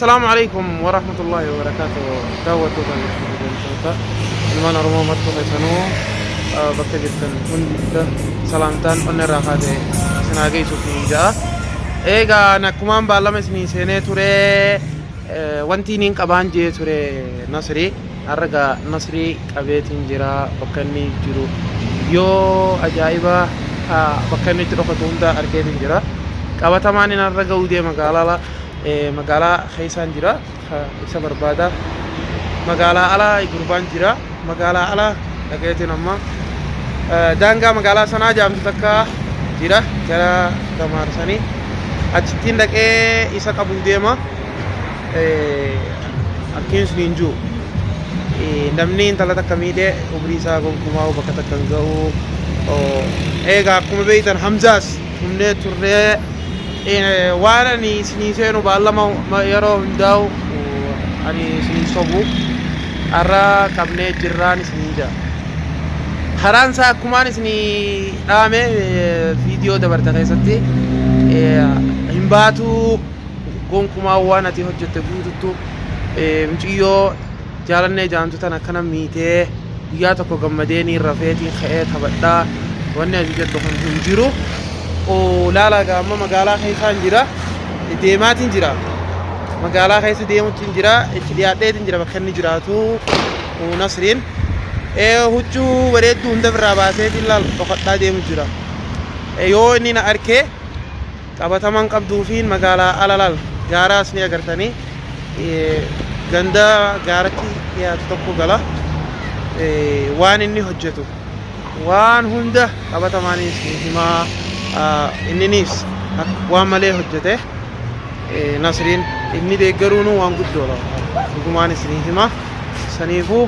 السلام عليكم ورحمة الله وبركاته. دعوة المانا رمو مرتو خيسانو بكتا جدا هند سلامتان قلنا راقاته سناقي سوفي جاء ايغا نكمان بالما سنين سيني توري وانتينين قبان جي توري نصري أرغا نصري قبيتين جرا بكني جرو يو أجائبا بكني جرو خطوم دا أركيتين جرا قبطماني نرغا ودي مقالا magaalaa keessaan jira isa barbaada magaalaa alaa gurbaan jira magaalaa alaa dhageetiin amma daangaa magaalaa sanaa jaamtu takka jira jara tamaarsanii achittiin dhaqee isa qabuun deema akkiin suniin jiru namni intala takka miidhee umrii isaa gonkumaa bakka takka hin ga'u eegaa akkuma beeytan Hamzaas humnee turree وانا ني سنيسين وبعلم يرو هنداو اني سنيسوبو ارا كابني جيران سنيجا خران سا كمان سني دامه فيديو دبرت خيستي همباتو غونكما وانا تي حجت بوتو مچيو جالنه جانتو تنا كنا ميته يا تكو غمديني رفيتي خيت حبدا وانا جيت هنجيرو او لا لا قام مقالا خيسان جرا ديماتين جرا مقالا خيس ديماتين جرا اتلياتين جرا بخني جراتو ونصرين هوچو وريدو هند براباسه دلال وقتا ديم جرا يو انينا اركي قبطمان قبدو فين مقالا علالال جاراس ني اگرتني غندا غارتي يا تطقو غلا وان اني حجتو وان هند قبطماني سيما إننيس وامله حجته نصرين إني دعيرونو وانقود دولا حكومان سنيهما سنيفو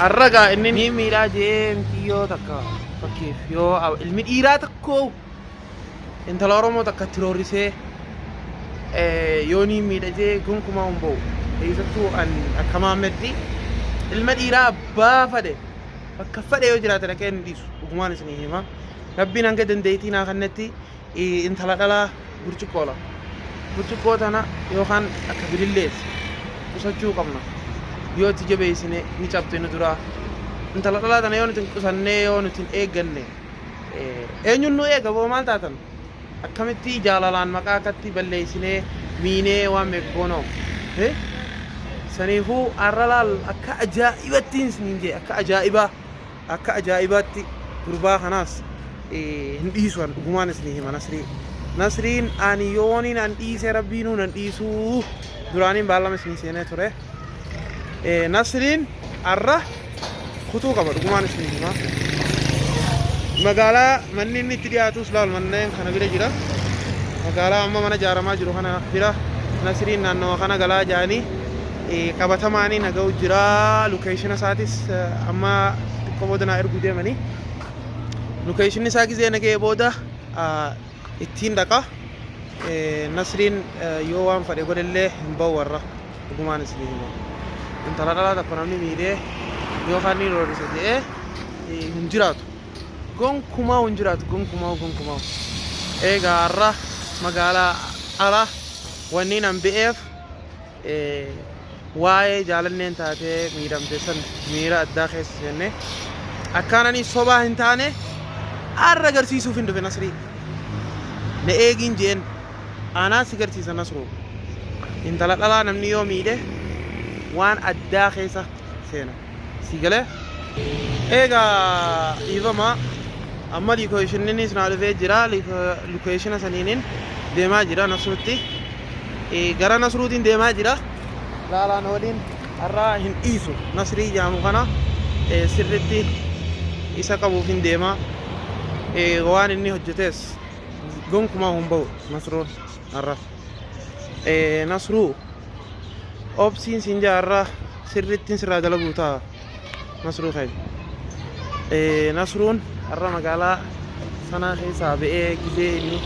الرجع إنني ميراجم كيو تكا فكيف يو المديرة تكو إنت لارمو تكا تروريسه يوني ميراجي كون كما أمبو إيزتو أن كمان مدري المديرة بافده فكفر يوجرات لكن ديس وكمان سنيهما ربنا نقد نديتنا خنتي انت لا برشكولا تنا يوخان أكبر الليل وسجوا قمنا يو تجيبه سنة نيشابتين درا انت لا تنا يون تنكسرني يون تن إيجنني إيجنون نو إيجا بومال تاتن أكملتي جالالان مكاكتي بللي سنة مينه وامكونو سنيفو أرلال أكا أجائبتين سنينجي أكا أجائباتي قربا خناس هنديسوان غمان سنيهما نصرين أني يونين أنديسي ربينو ننديسو درانين بالا مسني سينه تره نصرين أرى خطو كبر غمان سنيهما مقالا منين نترياتو سلال منين خنا بيرا جرا مقالا أما منا جارما جرو خنا بيرا نصرين نانو خنا غلا جاني qabatamaani nagau jira location isaatis amma komoodana ergu deemani location isaa gizee nagee booda ittiin dhaqa nasriin yoo waan fadhe godhellee hin bahu warra dhugumaan isinii hima intala dhalaa takko namni miidhee yoo kaan ni roorisa jedhee hin jiraatu gonkumaa hin jiraatu gonkumaa eegaa har'a magaalaa ala wanniin an bi'eef waa'ee jaalanneen taatee miidhamte san miira addaa keessa jenne akkaananii sobaa hin taane har'a agarsiisuuf hin dhufe Nasrii na eegin jeen aanaa si agarsiisa Nasruu intala dhalaa namni yoo miidhe waan addaa keessa seena si galee eegaa dhiifama amma locationninis naa dhufee jira location saniinin deemaa jira Nasruutti gara Nasruutiin deemaa jira laalaan waliin har'aa hin dhiisu Nasrii jaamu kana sirritti isa qabuuf hin deemaa waan inni hojjetes gonkumaa hin bahu Nasruun har'a nasruu obsiin siin jaarraa sirrittiin sirraa dalaguu ta'a nasruu ka'e nasruun har'a magaalaa sanaa keessaa ba'ee gisee inni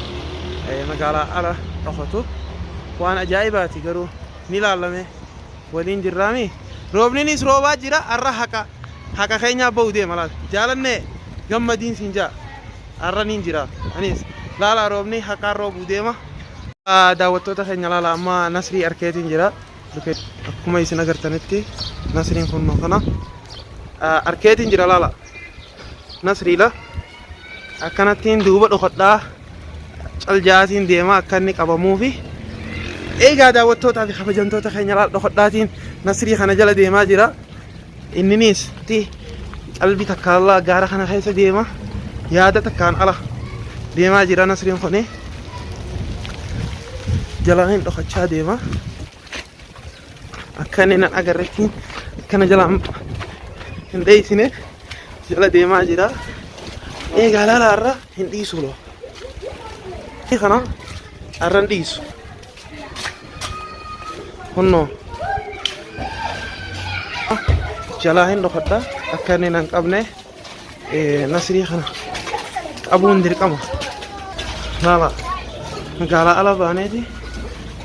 magaalaa ala dhokatu waan ajaa'ibaati garuu ni laalame waliin jirraami roobninis roobaa jira har'a haqa keenyaa ba'uu deema laata jaalannee gammadiin siin jaa har'a niin jira anis laalaa roobni haqaan roobuu deema daawwattoota keenya laala amma nasrii arkeetiin jira akkuma isin agartanitti nasriin kun kana arkeetiin jira laala nasriila akkanattiin duuba dhokodhaa caljaatiin deema akka inni qabamuufi eegaa daawwattootaa fi kabajamtoota keenya laala dhokodhaatiin nasrii kana jala deemaa jira inninis qalbii takkaallaa gaara kana keessa deema yaada takkaan ala deemaa jira nasriin kuni jala hin dhokachaa deema akka inni nan agarretti akkana jala hin dheeysine jala deemaa jira eegaa laala har'a hin dhiisu loo kana har'a hin dhiisu hunnoo jala hin dhokadha akka inni nan qabne nasrii kana qabuun dirqama laala magaalaa ala baaneeti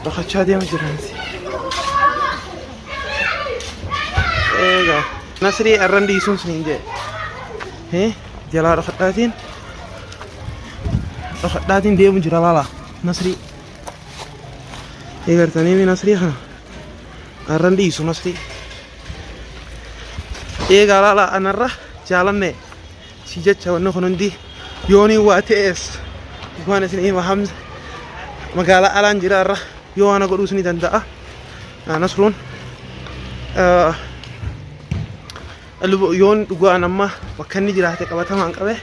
dhokachaa deema jiranti eegaa nasrii har'a hin dhiisuun siin jee jalaa dhokadhaatiin deemu jira laala nasrii eegartanii nasrii kana har'a hin dhiisu nasrii eegaa laala anarra jaalanne si jecha wanni kun hundi yoonii waa ta'ees waan isin hima hamza magaalaa alaan jira har'a yoo waan godhuus ni danda'a nasruun yoon dhugaan amma bakka inni jiraate qabatamaan qabe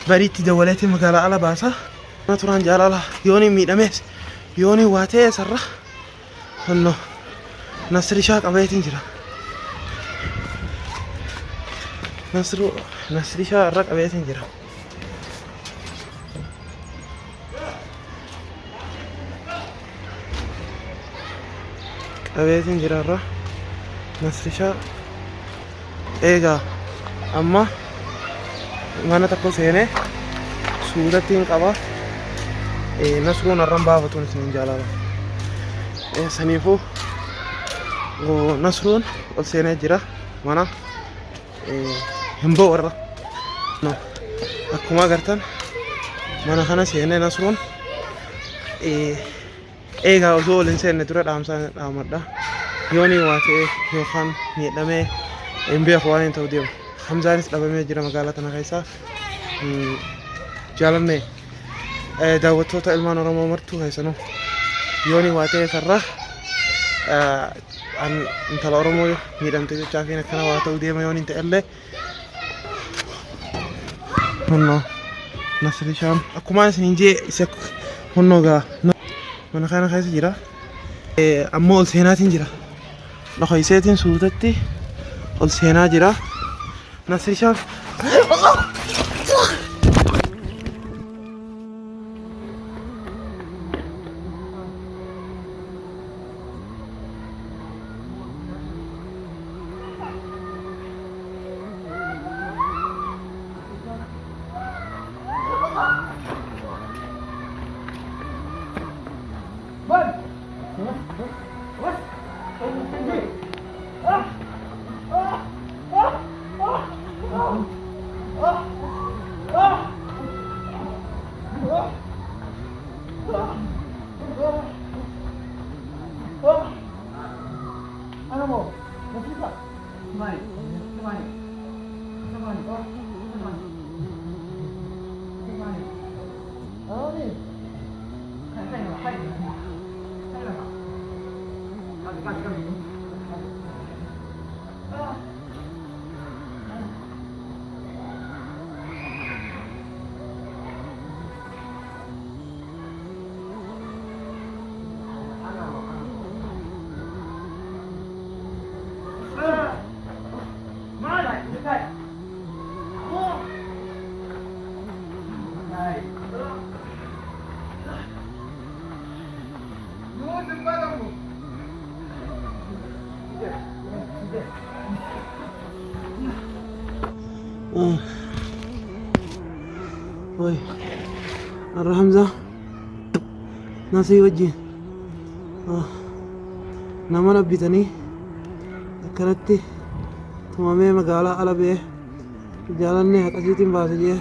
bariitti dawwaleetti magaalaa ala baasa na turaan jaalala yoonii miidhamees yoonii waa ta'ees har'a hanno nasrishaa qabeetiin jira nasrishaa har'a qabeetiin jira qabeetiin jira har'a nasrishaa eegaa amma mana tokko seenee suutattiin qaba nasruun har'an baafatuun isin jaalala saniifuu nasruun ol seenee jira mana hin ba'u warra akkuma agartan mana kana seenee nasruun eegaa osoo ol hin seenne dura dhaamsaa dhaamadha yoonii waa ta'e yookaan miidhamee hin beeku waan hin ta'u deemu hamzaanis dhabamee jira magaalaa tana keessaa jaalanne daawwattoota ilmaan oromoo martuu keessanuu yoonii waa ta'e sarra intala oromoo miidhamte jechaa fi akkana waa ta'u deema yoon hin ta'ellee hunnoo nasrishaan akkuma isin hin jee isa hunnoo gaa mana kana keessa jira ammoo ol seenaatiin jira dhokoyseetiin suutatti ol seenaa jira nasrishaan Oi, Arra Hamza Nasi wajji nama nabbitanii akkanatti tumamee magaalaa ala ba'ee jaalanne haqasiitiin baase jee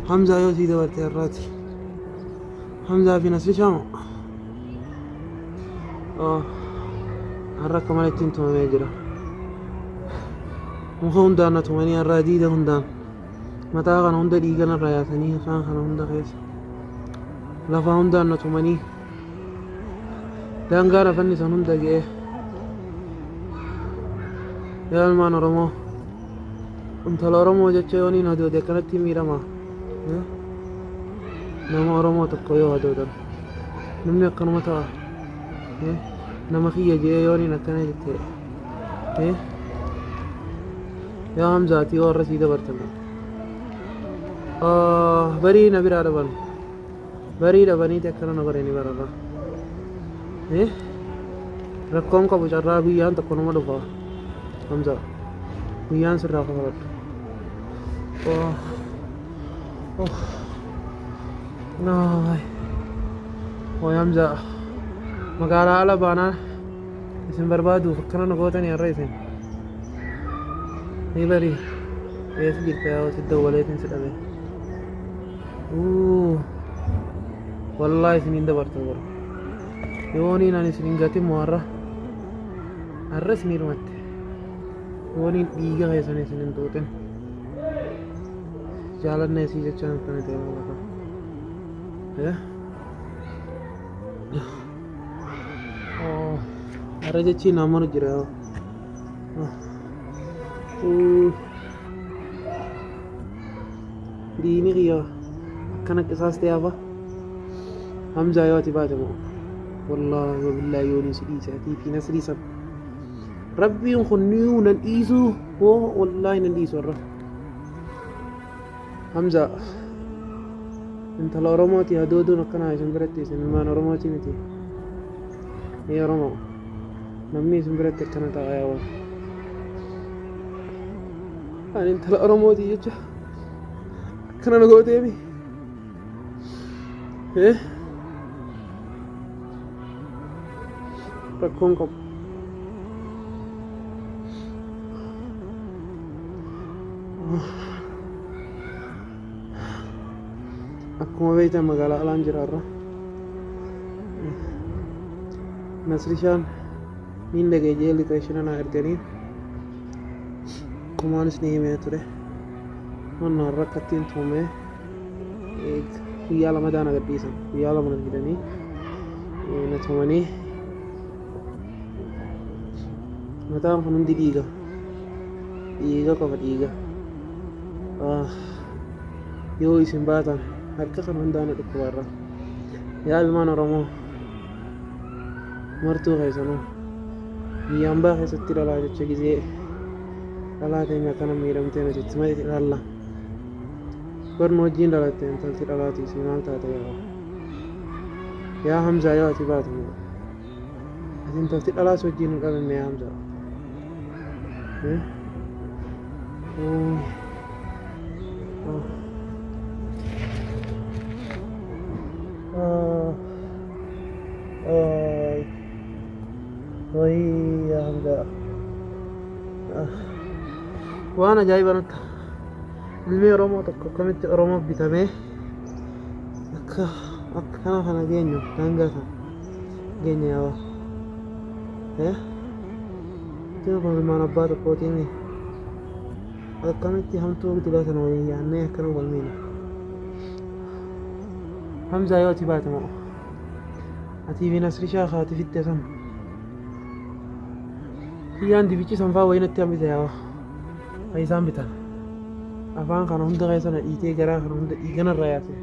Hamza yoo sii dabarte har'aati. Hamzaa fi Nasri Shaamo har'a akka malee ittiin tumamee jira. Muka hundaan na tumanii har'aa diida hundaan mataa kana hunda dhiigan irraa yaasanii afaan kana hunda keessa lafaa hundaan na tumanii daangaa lafanni san hunda ga'ee yaa ilmaan Oromoo intala Oromoo jecha yoo niin hadoode akkanatti miidhamaa nama Oromoo tokko yoo hadoodan namni akkanuma ta'a nama kiyya jee yoo niin akkana jettee yaa Hamzaati yoo har'a sii dabartan barii na biraa dhaban barii dhabaniiti akkana na bareni bararra rakkoon qabu carraa guyyaan tokko nama dhufa Hamza guyyaan sirraa kafalatu Hamza magaalaa ala baanaan isin barbaaduuf akkana na gootanii har'a isin ni barii eessa jirta yaa si dawwaleetiin si dhabe wallaahi isiniin dabarta bara yooniin ani isiniin gatin moo har'a isinii dhumatte yooniin dhiiga keessan isiniin tuutin jaalanne isii jechaan akkana ta'e lafa har'a jechiin naamanu jira diini kiyya akkana qisaas ta'eefa Hamzaa yoo ati baate moo wallaahi wabillaahi yooniin si dhiise atii fi Nasrii san rabbiin kun niyuu nan dhiisuu hoo wallaahi nan dhiisu har'a Hamzaa intala Oromooti hadooduun akkanaa isin biratti isin ilmaan Oromooti miti ni Oromoo namni isin biratti akkana ta'a yaa waan ani intala Oromooti jecha akkana na gooteemi rakkoon qabu akkuma beektan magaalaa alaan jira har'a Nasrishaan niin dhagee jeelli qeeshina naa erganii kumaanis ni himee ture manna har'a akkattiin tumamee guyyaa lama daana gadhiisan guyyaa lama na fidanii na tumanii mataan kun hundi dhiiga qofa dhiiga yoo isin baatan harka kan hundaana dhukkubarra yaa ilmaan Oromoo martuu keessanuu biyyaan baa keessatti dhalaa jecha gizee dhalaa teenya akkana miidhamtee nuti malee dhalla barnu wajjiin dhalatte intalti dhalaati si maal taate yaa Hamzaa yoo ati baate ati intalti dhalaas wajjiin hin dhalanne yaa Hamzaa ya Hamzaa waan ajaa'iba nutti ilmi Oromoo tokko akkamitti Oromoof bitamee akkana kana geenyu daangaa sana geenya yaawaa kun ilmaan abbaa tokkootiin akkamitti hamtuu dilaa sana waliin yaannee akkana walmiina Hamzaa yoo ati baate moo atii fi Nasrishaa kaati fitte san kiyyaan dibichi sanfaa wayinatti hambite yaawaa isaan bitan afaan kana hunda keessa na dhiitee garaa kana hunda dhiiganarraa yaase